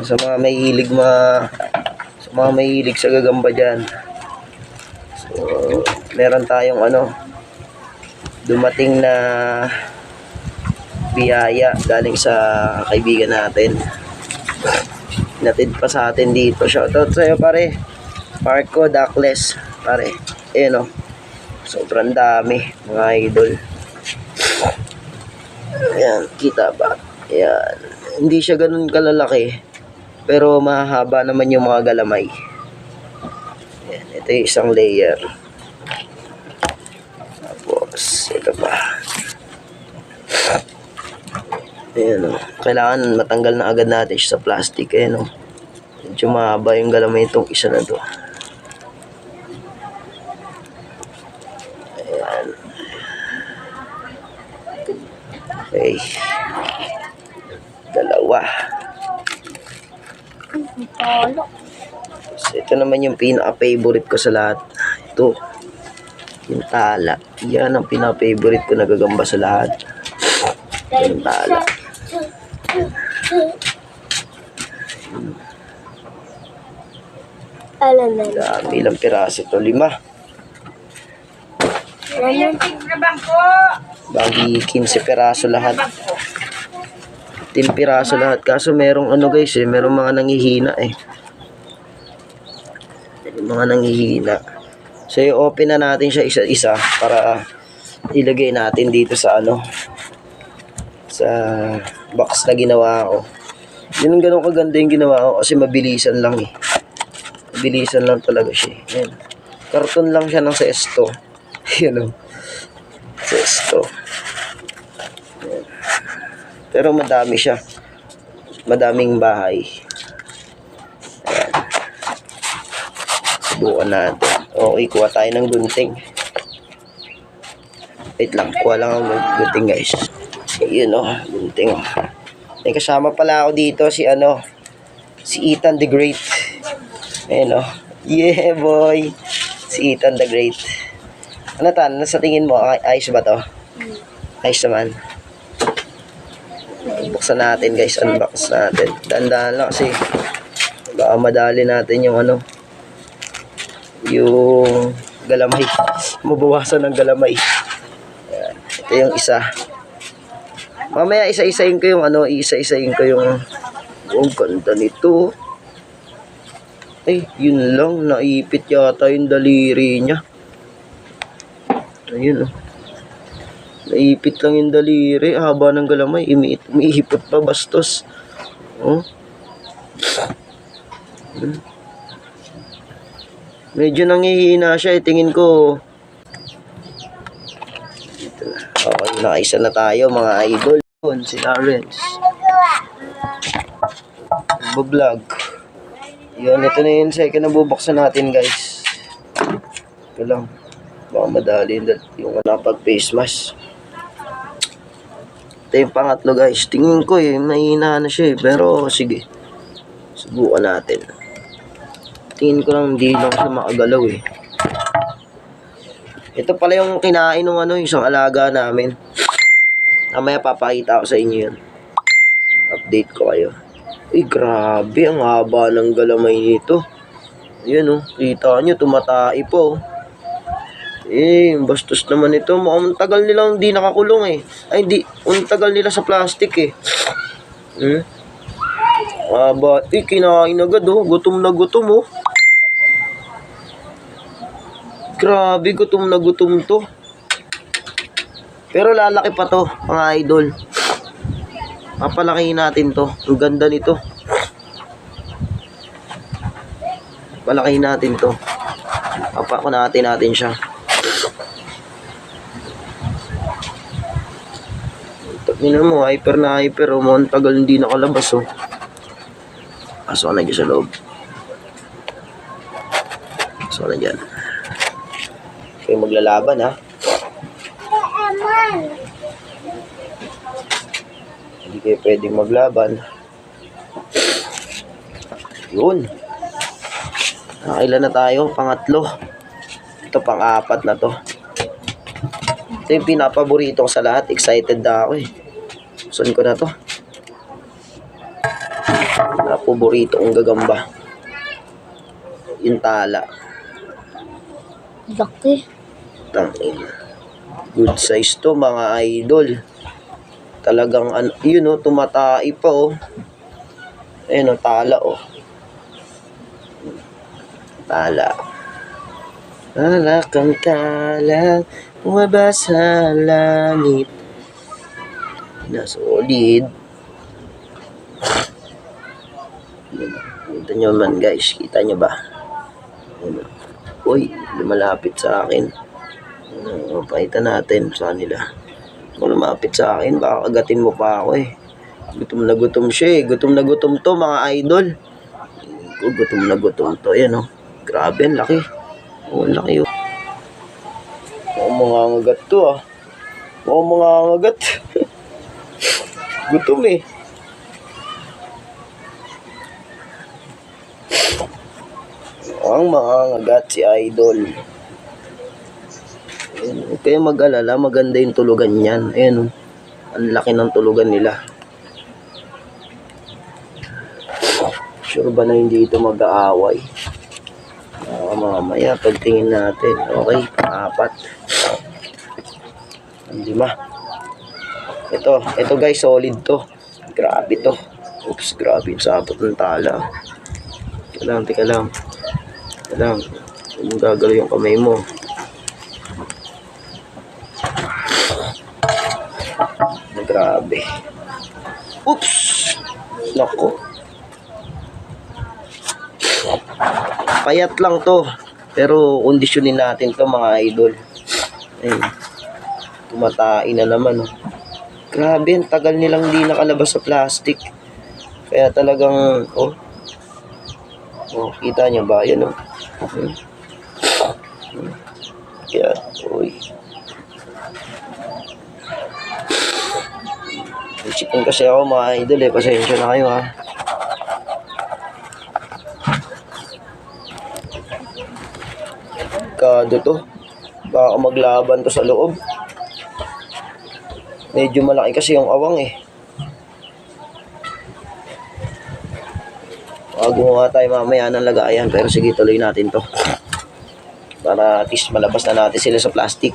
Sa mga mahilig sa gagamba dyan. So, meron tayong dumating na biyaya galing sa kaibigan natin. Natid pa sa atin dito. Shoutout sa'yo pare. Marco Duckless pare. Ayan sobrang dami mga idol. Ayan, kita ba? Ayan. Hindi siya ganun kalalaki. Pero mahaba naman yung mga galamay. Ayan, ito yung isang layer. Tapos, ito pa. Ayan kailangan matanggal na agad natin siya sa plastic. Ayan medyo mahaba yung galamay itong isa na to. Ayan. Okay. Dalawa. So, ito naman yung pinaka-favorite ko sa lahat. Ito. Yung tala. Yan ang pinaka-favorite ko na gagamba sa lahat. Yung tala. Dami ilang piraso ito. 5. Bagi 15 piraso lahat. 10 piraso lahat. Kaso merong guys merong mga nanghihina mga nanghihina. So i-open na natin siya isa-isa para ilagay natin dito sa sa box na ginawa ko. Yun ganun kaganda yung ginawa ko kasi mabilisan lang Mabilisan lang talaga siya. Ayan. Karton lang siya ng sesto. Ayan sesto. Ayan. Pero madami siya. Madaming bahay. Ayan. Subukan natin. Okay, kuha tayo ng gunting. Wait lang, kuha lang ang gunting guys. Ayun gunting. May kasama pala ako dito si Ethan the Great. Ayan yeah boy. Si Ethan the Great. Ano sa tingin mo? Ayos ba to? Ayos naman. Buksan natin guys. Unbox natin. Dahan-dahan lang kasi baka madali natin yung yung galamay. Mabawasan ng galamay. Ayan. Ito yung isa. Mamaya isa-isahin ko yung ang ganda nito. Ay, yun lang. Naipit yata yung daliri niya. Ayun naipit lang yung daliri. Haba ng galamay. Umiipot pa bastos. Medyo nanghihina siya. Tingin ko. Dito na. Okay, nakaisa na tayo mga idol. Si Lawrence. Nagbablog. Yun, ito na yung second na bubuksan natin guys. Ito lang. Baka madali yung pag-face mask. Ito yung pangatlo guys. Tingin ko mahina na siya pero sige. Subukan natin. Tingin ko lang hindi lang siya makagalaw Ito pala yung kinain ng isang alaga namin. Mamaya papakita ko sa inyo yun. Update ko kayo. Grabe, ang haba ng galamay nito. Ayan kita nyo, tumatai po. Bastos naman ito. Mukhang tagal nilang hindi nakakulong Ay, hindi. Ang tagal nila sa plastic Haba. Kinain agad Gutom na gutom Grabe, gutom na gutom to. Pero lalaki pa to, mga idol. Papalakihin natin to. Ang ganda nito. Palakihin natin to. Papakunatin natin siya. Tignan mo, hyper na hyper. Ang tagal hindi nakalabas Pasok na dyan sa loob. Pasok na dyan. Kayo maglalaban Hindi kayo pwedeng maglaban. Yun. Nakailan na tayo? Pangatlo. Ito pang-apat na to. Ito yung pinapaborito ko sa lahat. Excited na ako Saan ko na to? Paborito kong gagamba. Yung tala. Laki. Tangin. Good size to mga idol. Talagang yun oh, tumatai pa oh. Ayun oh, tala oh. Tala. Tala kang tala, bumaba sa langit. Na solid. Kita nyo man guys, kita nyo ba? Uy, lumalapit sa akin. Paita natin sa nila. Kung lumapit sa akin, baka agatin mo pa ako eh. Gutom na gutom siya eh. Gutom na gutom to mga idol. Gutom na gutom to. Ayan oh. Grabe, ang laki. Oh, ang laki oh. Mga ngagat to ah. Mga ngagat. Gutom eh. Ang mga ngagat si idol. Huwag kayo mag-alala, maganda yung tulugan niyan. Ayan, ang laki ng tulugan nila. Sure ba na hindi ito mag-aaway? Mamaya, pagtingin natin. Okay, 4. 5. Ito guys, solid to. Grabe to. Oops, grabe yung sapot ng tala. Teka lang. Huwag gagalaw yung kamay mo. Grabe. Oops! Nako. Payat lang to. Pero kondisyonin natin to mga idol. Ayun. Tumatain na naman. Oh. Grabe, ang tagal nilang di nakalabas sa plastic. Kaya talagang, oh, kita nyo ba? Yan, oh. Kaya, uy. Chicken kasi ako mga idol eh. Pasensya na kayo ha. Kado to. Baka maglaban to sa loob. Medyo malaki kasi yung awang eh. Gumawa tayo mamaya ng lagayan. Pero sige, tuloy natin to. Para at least malabas na natin sila sa plastic.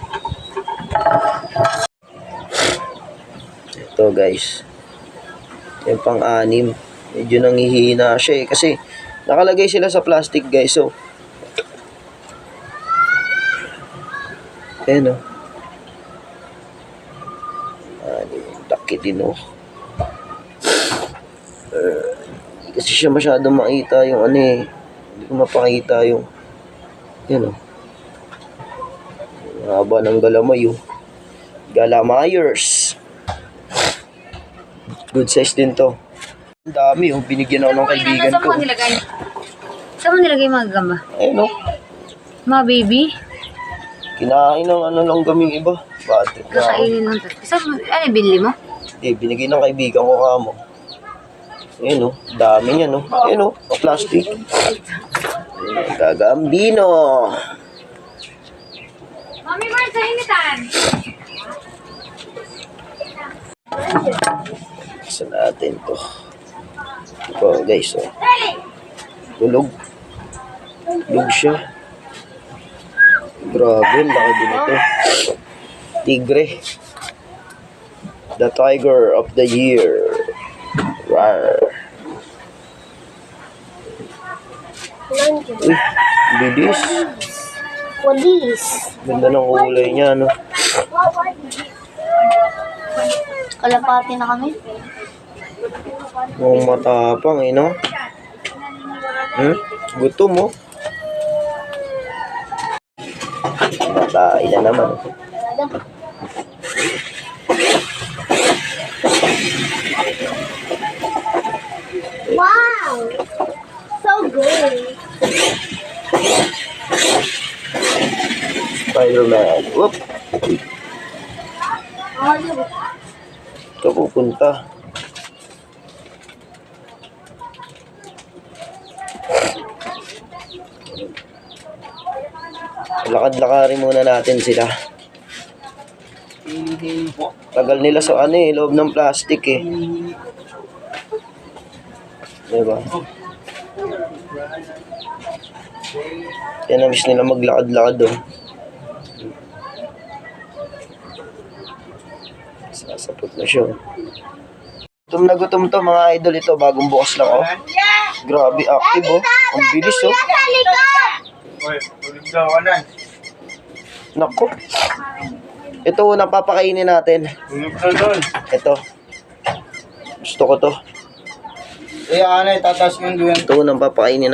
Ito guys. Yung pang-anim. Medyo nangihina siya eh. Kasi nakalagay sila sa plastic guys. So, ayan o. Laki din o. Kasi siya masyadong makita yung ano eh. Hindi ko mapakita yung yan o. Haba ng galamay o. Galamayers. Good size din to. Ang dami oh. Binigyan ako ng kaibigan ko. Saan mo nilagay mga gamba? Ayun oh. Mga baby? Kinain ng ano lang gaming iba. Bakit? Kakainin ng tatlo. Saan mo? Ano binili mo? Binigay ng kaibigan ko kamo. Ayun oh. Dami niyan oh. Ayun oh. Plastic. Gagambino. Mami, where's the hinitan? Isa natin to. Ito guys oh. Tulog siya. Grabe, laki din ito. Tigre. The tiger of the year. Rawr. Uy, bilis. Police. Ganda ng kulay niya, no? Kalapati na kami. Mukhang matapang, eh, no? Gutom, mo. Matay na naman. Wow! So good. Spider-Man. Whoop! Ito pupunta. Lakad-lakarin muna natin sila. Tagal nila sa ano eh, loob ng plastic eh. Diba? Kaya na-miss nila maglakad-lakad oh. Sasapot na siya. Gutom na gutom to mga idol ito. Bagong bukas lang oh. Grabe active oh. Ang bilis oh. Sa likod! Uy, tulog daw ka na. Naku. Ito unang papakainin natin. Tulog na doon. Ito. Gusto ko to. Eh, ano, itataas mo yung duyan. Ito unang papakainin